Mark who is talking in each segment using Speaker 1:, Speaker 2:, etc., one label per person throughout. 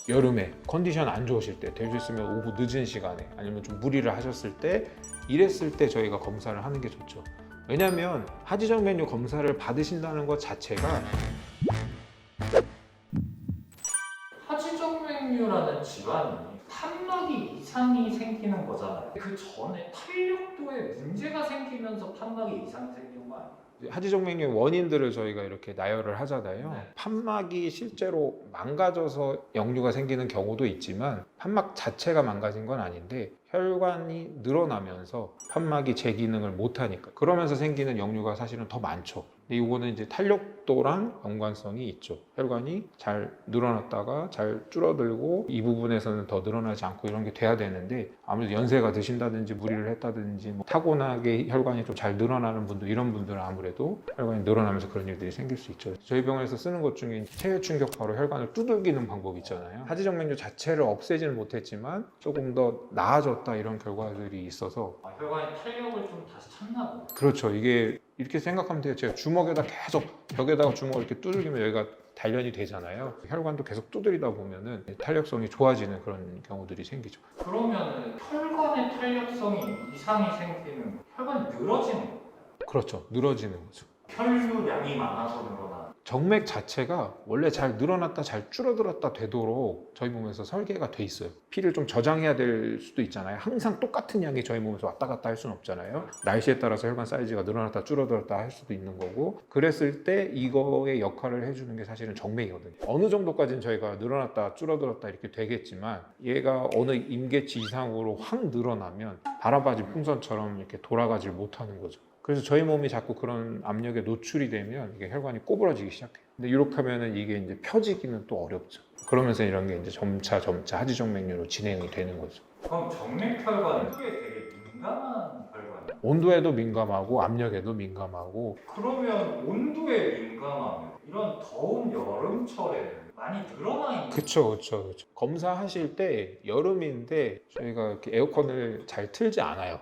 Speaker 1: 여름에 컨디션 안 좋으실 때, 될 수 있으면 오후 늦은 시간에 아니면 좀 무리를 하셨을 때, 이랬을 때 저희가 검사를 하는 게 좋죠. 왜냐하면 하지정 메뉴 검사를 받으신다는 것 자체가
Speaker 2: 하지정맥류라는 질환이 판막이 이상이 생기는 거잖아요. 그 전에 탄력도에 문제가 생기면서 판막이 이상이 생기는 거 아니에요?
Speaker 1: 하지정맥류의 원인들을 저희가 이렇게 나열을 하잖아요.
Speaker 2: 네.
Speaker 1: 판막이 실제로 망가져서 역류가 생기는 경우도 있지만 판막 자체가 망가진 건 아닌데 혈관이 늘어나면서 판막이 제 기능을 못하니까 그러면서 생기는 역류가 사실은 더 많죠. 근데 이거는 이제 탄력도랑 연관성이 있죠. 혈관이 잘 늘어났다가 잘 줄어들고 이 부분에서는 더 늘어나지 않고 이런 게 돼야 되는데 아무래도 연세가 드신다든지 무리를 했다든지 뭐 타고나게 혈관이 좀 잘 늘어나는 분들, 이런 분들은 아무래도 혈관이 늘어나면서 그런 일들이 생길 수 있죠. 저희 병원에서 쓰는 것 중에 체외 충격파로 혈관을 두들기는 방법이 있잖아요. 하지정맥류 자체를 없애지는 못했지만 조금 더 나아졌다 이런 결과들이 있어서.
Speaker 2: 혈관이 탄력을 좀 다시 찾나 보네.
Speaker 1: 그렇죠. 이게 이렇게 생각하면 돼요. 제가 주먹에다 계속 벽에다가 주먹을 이렇게 두들기면 여기가 단련이 되잖아요. 혈관도 계속 두드리다 보면은 탄력성이 좋아지는 그런 경우들이 생기죠.
Speaker 2: 그러면 혈관의 탄력성이 이상이 생기는 혈관이 늘어지는 거예요?
Speaker 1: 그렇죠. 늘어지는 거죠.
Speaker 2: 혈류량이 많아서 늘어나는.
Speaker 1: 정맥 자체가 원래 잘 늘어났다 잘 줄어들었다 되도록 저희 몸에서 설계가 돼 있어요. 피를 좀 저장해야 될 수도 있잖아요. 항상 똑같은 양이 저희 몸에서 왔다 갔다 할 수는 없잖아요. 날씨에 따라서 혈관 사이즈가 늘어났다 줄어들었다 할 수도 있는 거고, 그랬을 때 이거의 역할을 해주는 게 사실은 정맥이거든요. 어느 정도까지는 저희가 늘어났다 줄어들었다 이렇게 되겠지만 얘가 어느 임계치 이상으로 확 늘어나면 바람바지 풍선처럼 이렇게 돌아가질 못하는 거죠. 그래서 저희 몸이 자꾸 그런 압력에 노출이 되면 이게 혈관이 꼬부러지기 시작해요. 근데 이렇게 하면은 이게 이제 펴지기는 또 어렵죠. 그러면서 이런 게 이제 점차 하지정맥류로 진행이 되는 거죠.
Speaker 2: 그럼 정맥혈관은 혈류에 되게 민감한 혈관이에요?
Speaker 1: 온도에도 민감하고 압력에도 민감하고.
Speaker 2: 그러면 온도에 민감하면 이런 더운 여름철에 많이 늘어나 있는.
Speaker 1: 그쵸. 검사하실 때 여름인데 저희가 이렇게 에어컨을 잘 틀지 않아요.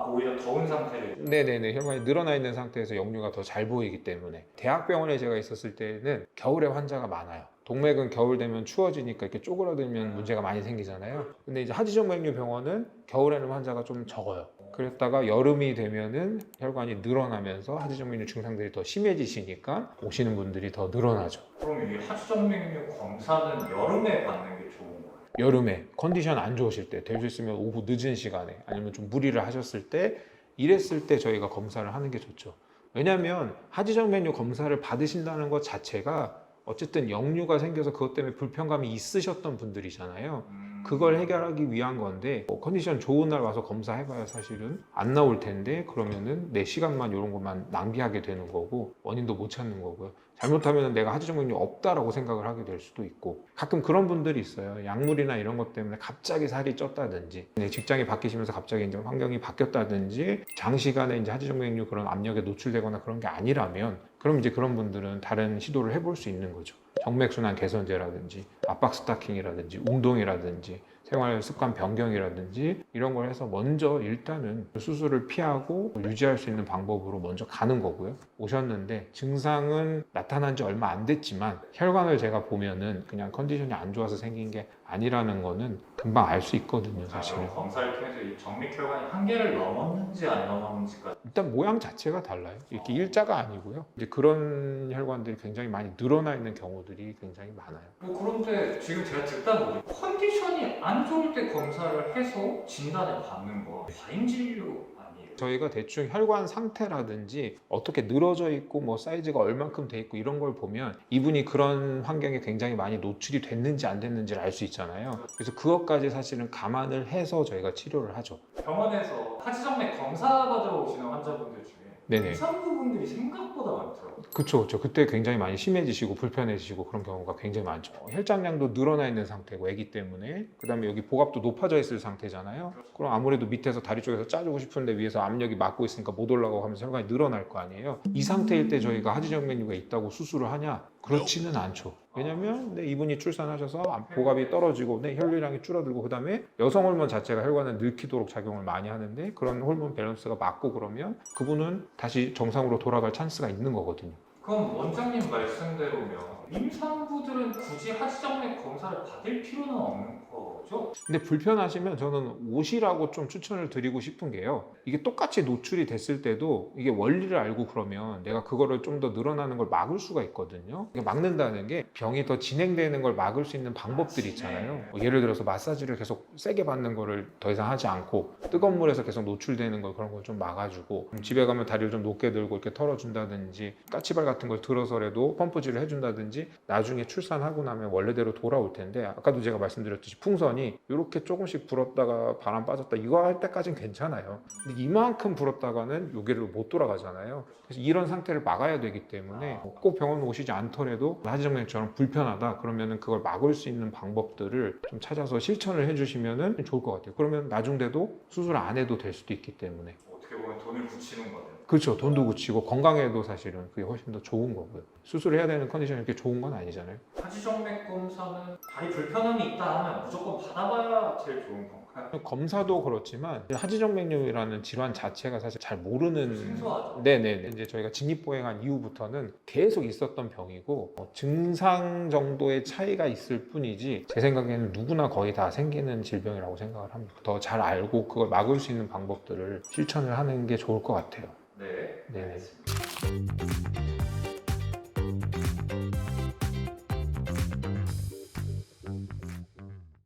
Speaker 2: 오히려 더운 상태를.
Speaker 1: 네네네. 혈관이 늘어나 있는 상태에서 역류가 더 잘 보이기 때문에. 대학병원에 제가 있었을 때는 겨울에 환자가 많아요. 동맥은 겨울 되면 추워지니까 이렇게 쪼그라들면 문제가 많이 생기잖아요. 근데 이제 하지정맥류 병원은 겨울에는 환자가 좀 적어요. 그랬다가 여름이 되면은 혈관이 늘어나면서 하지정맥류 증상들이 더 심해지시니까 오시는 분들이 더 늘어나죠.
Speaker 2: 그럼 이 하지정맥류 검사는 여름에 받는 게 좋은 거예요?
Speaker 1: 여름에 컨디션 안 좋으실 때, 될 수 있으면 오후 늦은 시간에 아니면 좀 무리를 하셨을 때, 이랬을 때 저희가 검사를 하는 게 좋죠. 왜냐하면 하지정맥류 검사를 받으신다는 것 자체가 어쨌든 역류가 생겨서 그것 때문에 불편감이 있으셨던 분들이잖아요. 그걸 해결하기 위한 건데 컨디션 좋은 날 와서 검사해봐야 사실은 안 나올 텐데 그러면은 내 시간만 이런 것만 낭비하게 되는 거고 원인도 못 찾는 거고요. 잘못하면 내가 하지정맥류 없다라고 생각을 하게 될 수도 있고, 가끔 그런 분들이 있어요. 약물이나 이런 것 때문에 갑자기 살이 쪘다든지 직장이 바뀌시면서 갑자기 이제 환경이 바뀌었다든지 장시간에 이제 하지정맥류 그런 압력에 노출되거나 그런 게 아니라면 그럼 이제 그런 분들은 다른 시도를 해볼 수 있는 거죠. 정맥순환 개선제라든지 압박 스타킹이라든지 운동이라든지 생활 습관 변경이라든지 이런 걸 해서 먼저 일단은 수술을 피하고 유지할 수 있는 방법으로 먼저 가는 거고요. 오셨는데 증상은 나타난 지 얼마 안 됐지만 혈관을 제가 보면은 그냥 컨디션이 안 좋아서 생긴 게 아니라는 거는 금방 알 수 있거든요, 사실은.
Speaker 2: 검사를 통해서 이 정맥혈관이 한계를 넘었는지 안 넘었는지가.
Speaker 1: 일단 모양 자체가 달라요. 이렇게 일자가 아니고요. 이제 그런 혈관들이 굉장히 많이 늘어나 있는 경우들이 굉장히 많아요.
Speaker 2: 그런데 지금 제가 듣다 보니 컨디션이 안 좋을 때 검사를 해서 진단을 받는 거 과잉 진료 아니에요?
Speaker 1: 저희가 대충 혈관 상태라든지 어떻게 늘어져 있고 뭐 사이즈가 얼만큼 돼 있고 이런 걸 보면 이분이 그런 환경에 굉장히 많이 노출이 됐는지 안 됐는지를 알 수 있잖아요. 그래서 그것까지 사실은 감안을 해서 저희가 치료를 하죠.
Speaker 2: 병원에서 하지정맥 검사 받으러 오시는 환자분들 중에
Speaker 1: 네네.
Speaker 2: 이산부분들이 생각보다 많더라고요.
Speaker 1: 그쵸. 그때 굉장히 많이 심해지시고 불편해지시고 그런 경우가 굉장히 많죠. 혈장량도 늘어나 있는 상태고 아기 때문에, 그 다음에 여기 복압도 높아져 있을 상태잖아요. 그럼 아무래도 밑에서 다리 쪽에서 짜주고 싶은데 위에서 압력이 막고 있으니까 못 올라가고 하면서 혈관이 늘어날 거 아니에요. 이 상태일 때 저희가 하지정맥류가 있다고 수술을 하냐? 그렇지는 않죠. 왜냐면 이분이 출산하셔서 복압이 떨어지고 혈류량이 줄어들고 그 다음에 여성 호르몬 자체가 혈관을 늘키도록 작용을 많이 하는데 그런 호르몬 밸런스가 맞고 그러면 그분은 다시 정상으로 돌아갈 찬스가 있는 거거든요.
Speaker 2: 그럼 원장님 말씀대로면 임산부 분들은 굳이 하지정맥 검사를 받을 필요는 없는 거죠?
Speaker 1: 근데 불편하시면 저는 오시라고 좀 추천을 드리고 싶은 게요. 이게 똑같이 노출이 됐을 때도 이게 원리를 알고 그러면 내가 그거를 좀 더 늘어나는 걸 막을 수가 있거든요. 이게 막는다는 게 병이 더 진행되는 걸 막을 수 있는 방법들이 있잖아요. 뭐 예를 들어서 마사지를 계속 세게 받는 거를 더 이상 하지 않고 뜨거운 물에서 계속 노출되는 걸 그런 걸 좀 막아주고 집에 가면 다리를 좀 높게 들고 이렇게 털어준다든지 까치발 같은 걸 들어서라도 펌프질을 해준다든지 나중에 출산하고 나면 원래대로 돌아올 텐데 아까도 제가 말씀드렸듯이 풍선이 이렇게 조금씩 불었다가 바람 빠졌다 이거 할 때까지는 괜찮아요. 근데 이만큼 불었다가는 여기로 못 돌아가잖아요. 그래서 이런 상태를 막아야 되기 때문에 꼭 병원 오시지 않더라도 하지정맥처럼 불편하다 그러면은 그걸 막을 수 있는 방법들을 좀 찾아서 실천을 해주시면은 좋을 것 같아요. 그러면 나중돼도 수술 안 해도 될 수도 있기 때문에.
Speaker 2: 어떻게 보면 돈을 붙이는 거네요.
Speaker 1: 그렇죠. 돈도 붙이고 건강에도 사실은 그게 훨씬 더 좋은 거고요. 수술을 해야 되는 컨디션이 이렇게 좋은 건 아니잖아요.
Speaker 2: 하지정맥 검사는 다리 불편함이 있다 하면 무조건 받아봐야 제일 좋은 건가요?
Speaker 1: 검사도 그렇지만 하지정맥류라는 질환 자체가 사실 잘 모르는
Speaker 2: 생소하죠.
Speaker 1: 네네네. 이제 저희가 직립보행한 이후부터는 계속 있었던 병이고 증상 정도의 차이가 있을 뿐이지 제 생각에는 누구나 거의 다 생기는 질병이라고 생각을 합니다. 더 잘 알고 그걸 막을 수 있는 방법들을 실천을 하는 게 좋을 것 같아요.
Speaker 2: 네.
Speaker 1: 네네.
Speaker 2: 알겠습니다.